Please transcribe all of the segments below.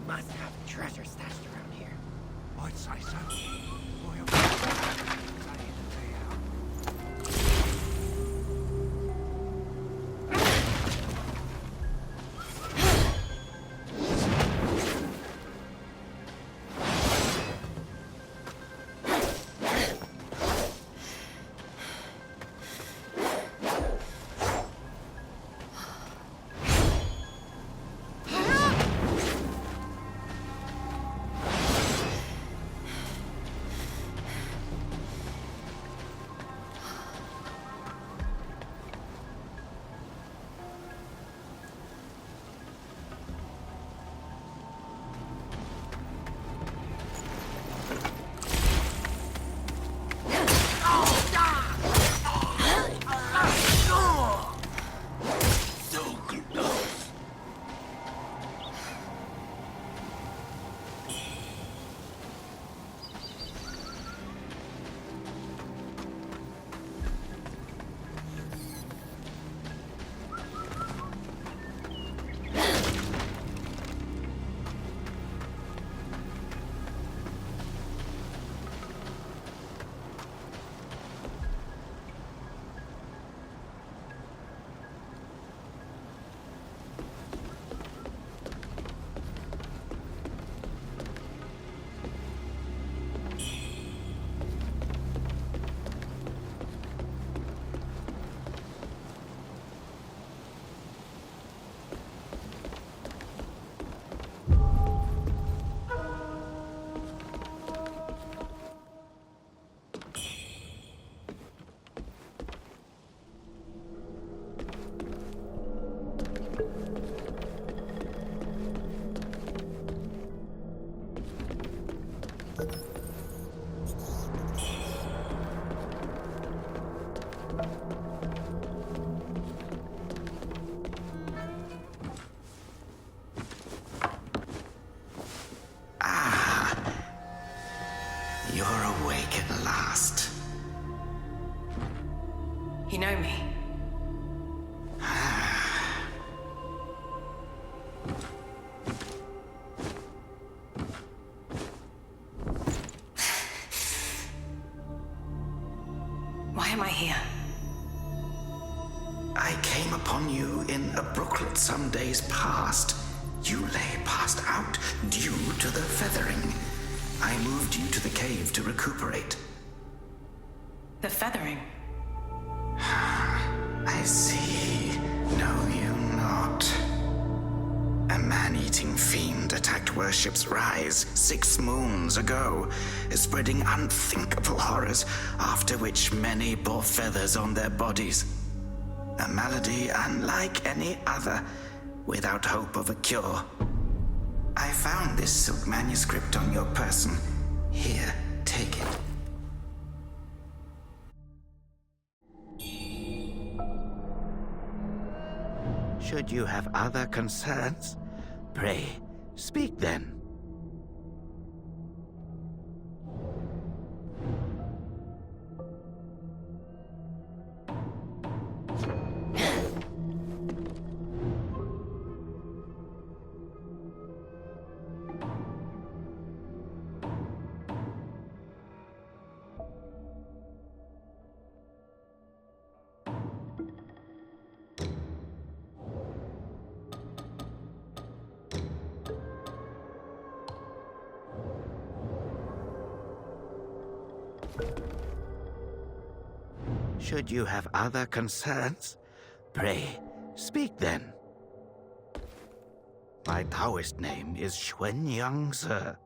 Must have treasure stashed around here. I'd say so. Boy, I'm day in and day out. here? I came upon you in a brooklet some days past. You lay passed out due to the feathering. I moved you to the cave to recuperate. The feathering? I see. Know you not. A man-eating fiend attacked Worship's Rise 6 moons ago, spreading unthinkable horrors, after which many bore feathers on their bodies. A malady unlike any other, without hope of a cure. I found this silk manuscript on your person. Here, take it. Should you have other concerns, pray, speak then. Should you have other concerns, pray, speak then. My Taoist name is Xuanyang, sir.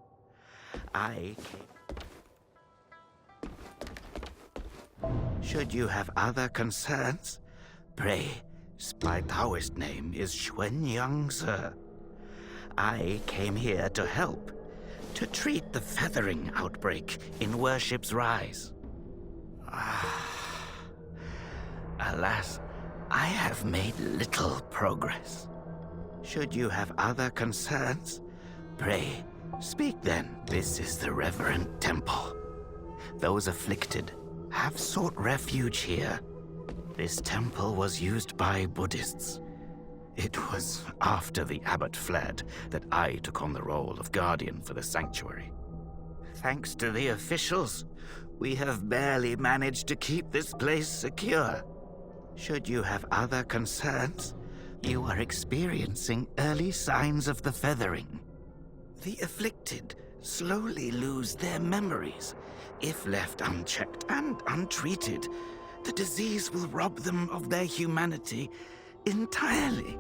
Should you have other concerns, pray. My Taoist name is Xuanyang, sir. I came here to help, to treat the feathering outbreak in Worship's Rise. Alas, I have made little progress. Should you have other concerns, pray, speak then. This is the reverend temple. Those afflicted have sought refuge here. This temple was used by Buddhists. It was after the abbot fled that I took on the role of guardian for the sanctuary. Thanks to the officials, we have barely managed to keep this place secure. Should you have other concerns, you are experiencing early signs of the feathering. The afflicted slowly lose their memories. If left unchecked and untreated, the disease will rob them of their humanity entirely.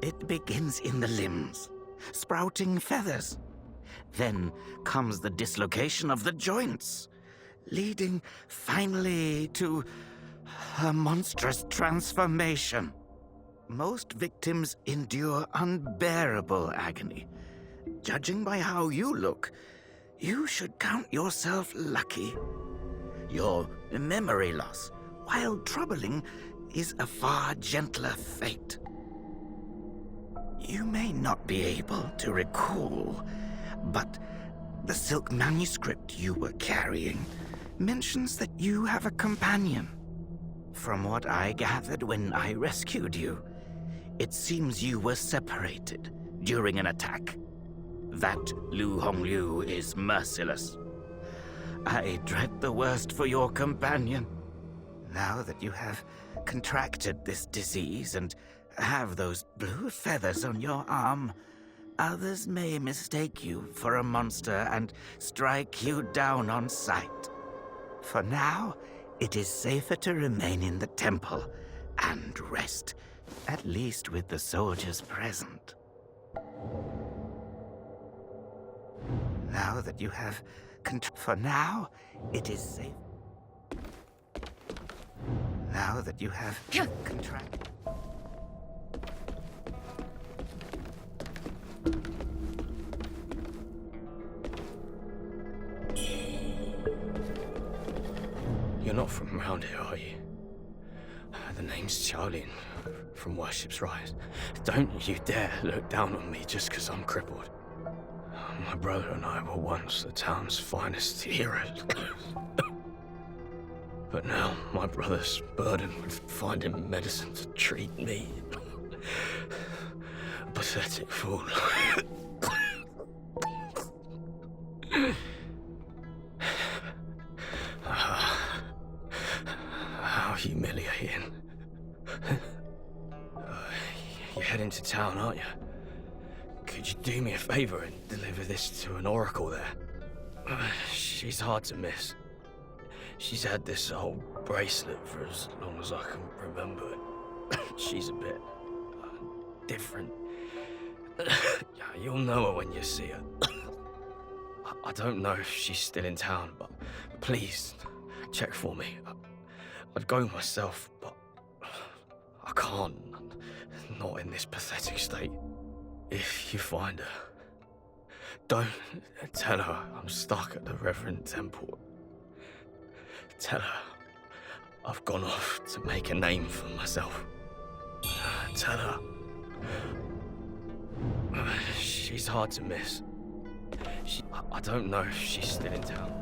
It begins in the limbs, sprouting feathers. Then comes the dislocation of the joints, leading finally to a monstrous transformation. Most victims endure unbearable agony. Judging by how you look, you should count yourself lucky. Your memory loss, while troubling, is a far gentler fate. You may not be able to recall, but the silk manuscript you were carrying mentions that you have a companion. From what I gathered when I rescued you, it seems you were separated during an attack. That Lu Hongliu is merciless. I dread the worst for your companion. Now that you have contracted this disease and have those blue feathers on your arm, others may mistake you for a monster and strike you down on sight. For now, it is safer to remain in the temple and rest, at least with the soldiers present. Now that you have for now, it is safe. Now that you have contracted. You're not from around here, are you? The name's Charlene, from Worship's Rise. Don't you dare look down on me just because I'm crippled. My brother and I were once the town's finest heroes. But now my brother's burdened with finding medicine to treat me. A pathetic fool. to town, aren't you? Could you do me a favor and deliver this to an oracle there? She's hard to miss. She's had this old bracelet for as long as I can remember. She's a bit different. You'll know her when you see her. I don't know if she's still in town, but please check for me. I'd go myself, but I can't. Not in this pathetic state. If you find her, don't tell her I'm stuck at the Reverend Temple. Tell her I've gone off to make a name for myself. Tell her she's hard to miss. I don't know if she's still in town.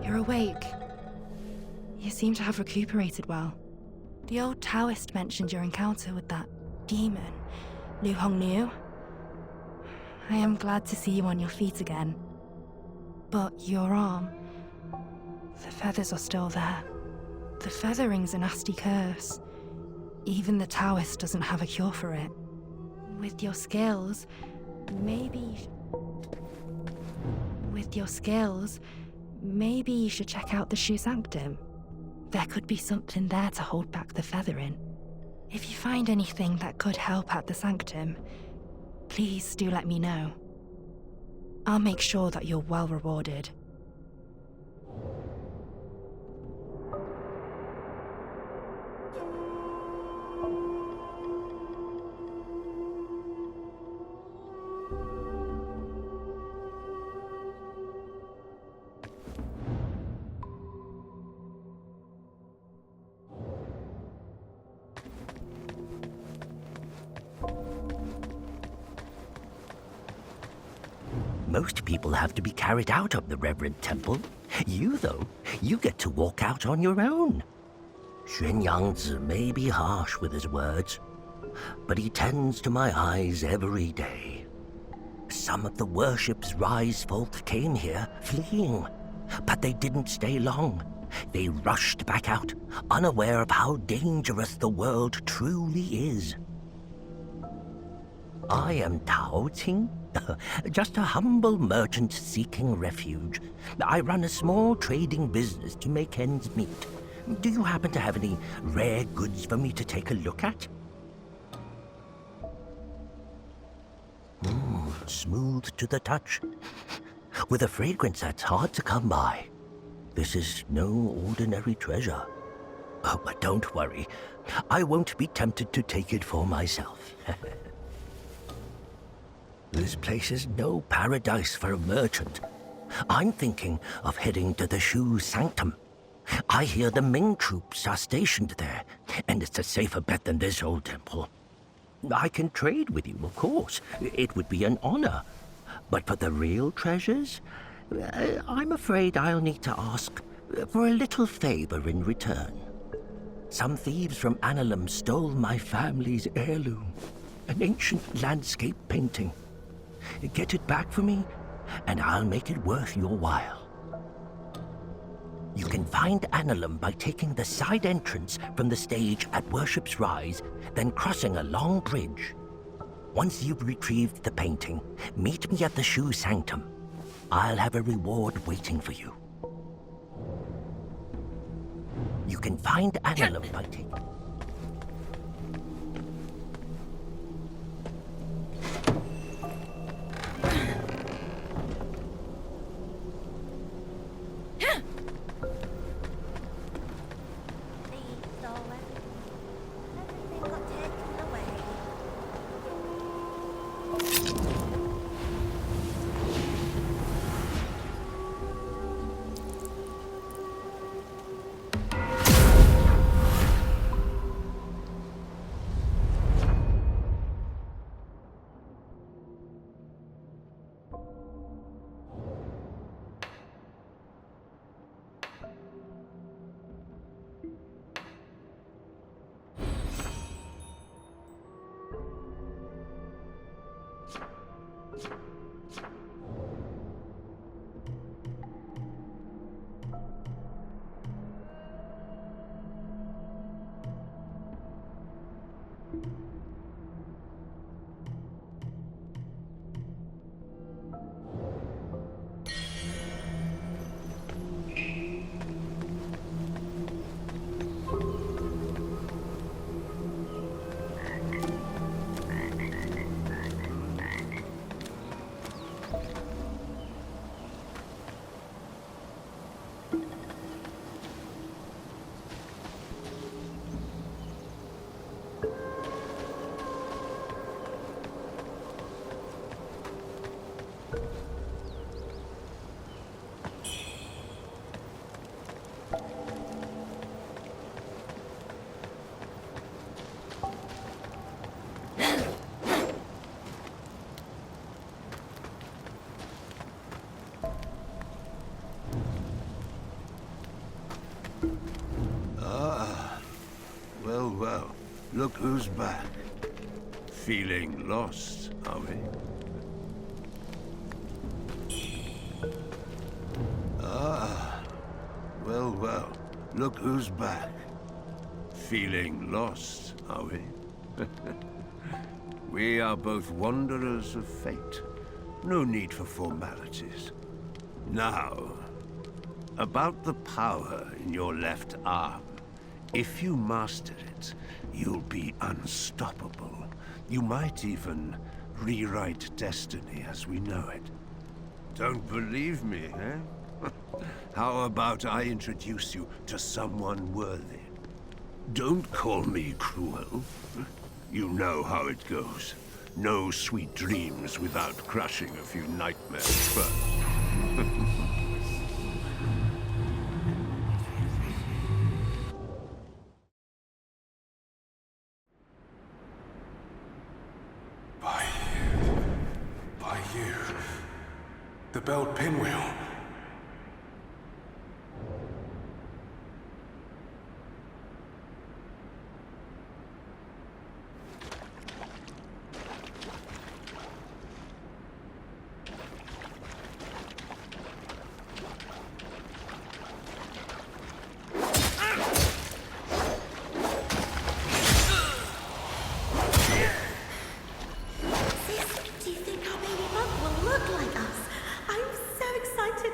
You're awake. You seem to have recuperated well. The old Taoist mentioned your encounter with that demon, Lu Hongnu. I am glad to see you on your feet again. But your arm, the feathers are still there. The feathering's a nasty curse. Even the Taoist doesn't have a cure for it. With your skills, maybe you should check out the Shoe Sanctum. There could be something there to hold back the feathering. If you find anything that could help at the Sanctum, please do let me know. I'll make sure that you're well rewarded. Most people have to be carried out of the Reverend Temple. You, though, you get to walk out on your own. Xuan Yangzi may be harsh with his words, but he tends to my eyes every day. Some of the worship's rise folk came here fleeing, but they didn't stay long. They rushed back out, unaware of how dangerous the world truly is. I am Tao Ting, just a humble merchant seeking refuge. I run a small trading business to make ends meet. Do you happen to have any rare goods for me to take a look at? Smooth to the touch, with a fragrance that's hard to come by. This is no ordinary treasure. Oh, but don't worry, I won't be tempted to take it for myself. This place is no paradise for a merchant. I'm thinking of heading to the Shoe Sanctum. I hear the Ming troops are stationed there, and it's a safer bet than this old temple. I can trade with you, of course. It would be an honor. But for the real treasures, I'm afraid I'll need to ask for a little favor in return. Some thieves from Annalum stole my family's heirloom, an ancient landscape painting. Get it back for me, and I'll make it worth your while. You can find Annalum by taking the side entrance from the stage at Worship's Rise, then crossing a long bridge. Once you've retrieved the painting, meet me at the Shoe Sanctum. I'll have a reward waiting for you. You can find Annalum by taking... Well, well, look who's back. Feeling lost, are we? Well, well, look who's back. Feeling lost, are we? We are both wanderers of fate. No need for formalities. Now, about the power in your left arm. If you master it, you'll be unstoppable. You might even rewrite destiny as we know it. Don't believe me, eh? How about I introduce you to someone worthy? Don't call me cruel. You know how it goes. No sweet dreams without crushing a few nightmares first. By you. The belled pinwheel. Do you think our baby bug will look like us? I'm so excited.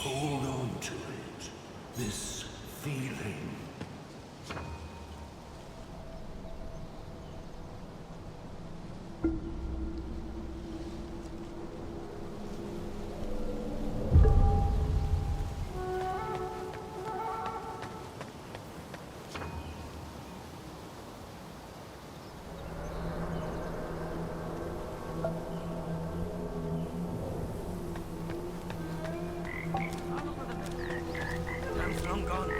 Hold on to it. This feeling. Time's long gone.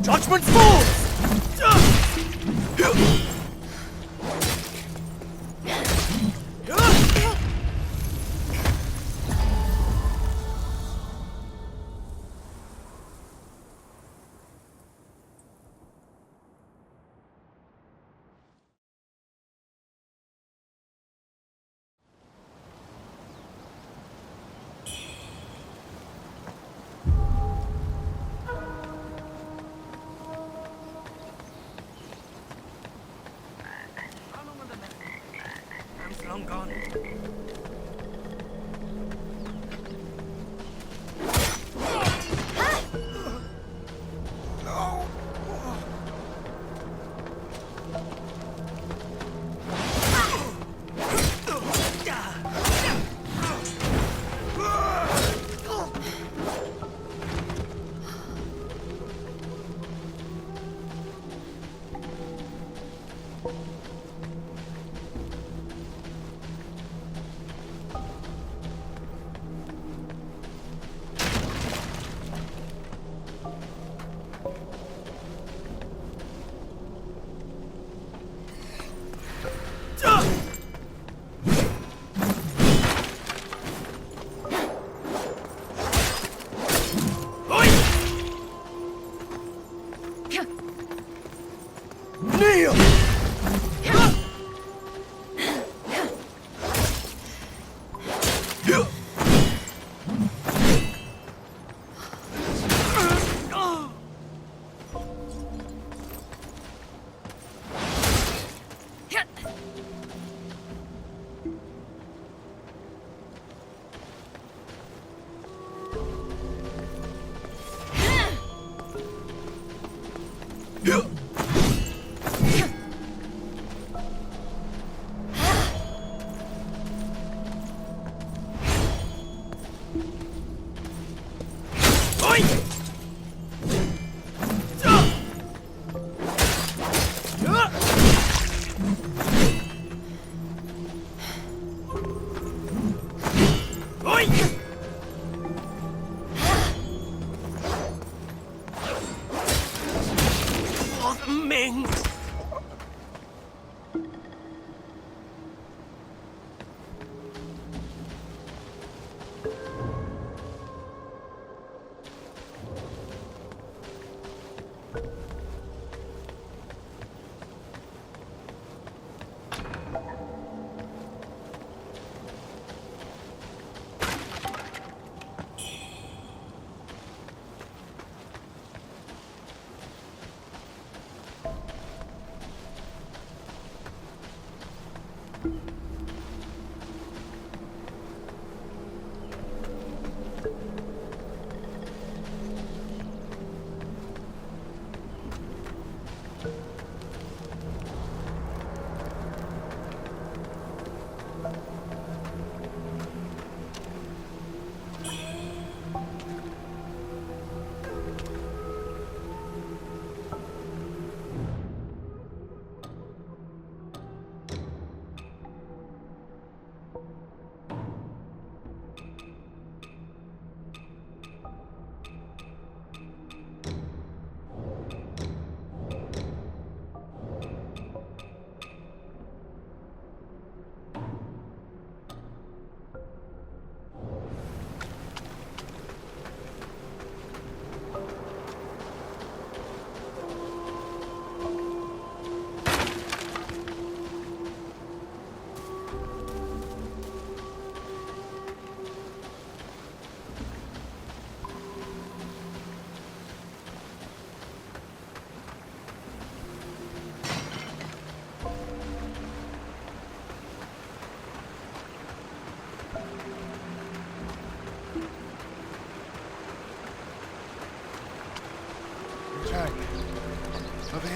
Judgment falls! Time's long gone.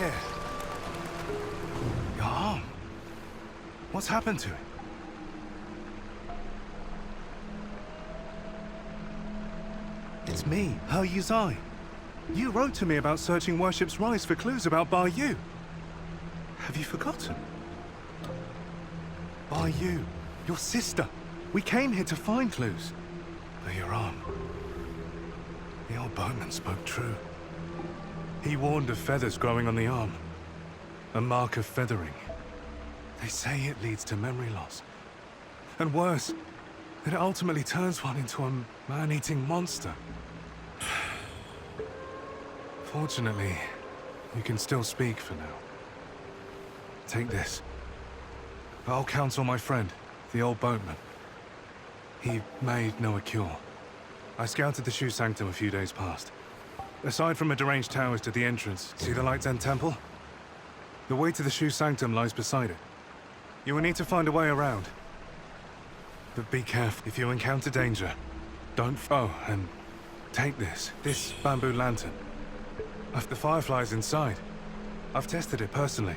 here. Your arm. What's happened to it? It's me, He Yuzai. You wrote to me about searching Worship's Rise for clues about Bar Yu. Have you forgotten? Bar Yu, your sister. We came here to find clues. But your arm. The old boatman spoke true. He warned of feathers growing on the arm. A mark of feathering. They say it leads to memory loss. And worse, that it ultimately turns one into a man-eating monster. Fortunately, you can still speak for now. Take this. I'll counsel my friend, the old boatman. He may know a cure. I scouted the Shu Sanctum a few days past. Aside from a deranged towers to the entrance, see the Light End Temple? The way to the Shu Sanctum lies beside it. You will need to find a way around. But be careful. If you encounter danger, don't... Oh, and take this bamboo lantern. I've the fireflies inside. I've tested it personally.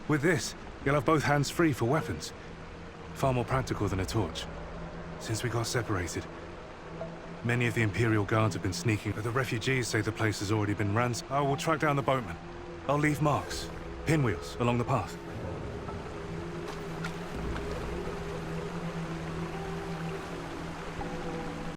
With this, you'll have both hands free for weapons. Far more practical than a torch. Since we got separated, many of the Imperial Guards have been sneaking, but the refugees say the place has already been ransacked. I will track down the boatman. I'll leave marks, pinwheels, along the path.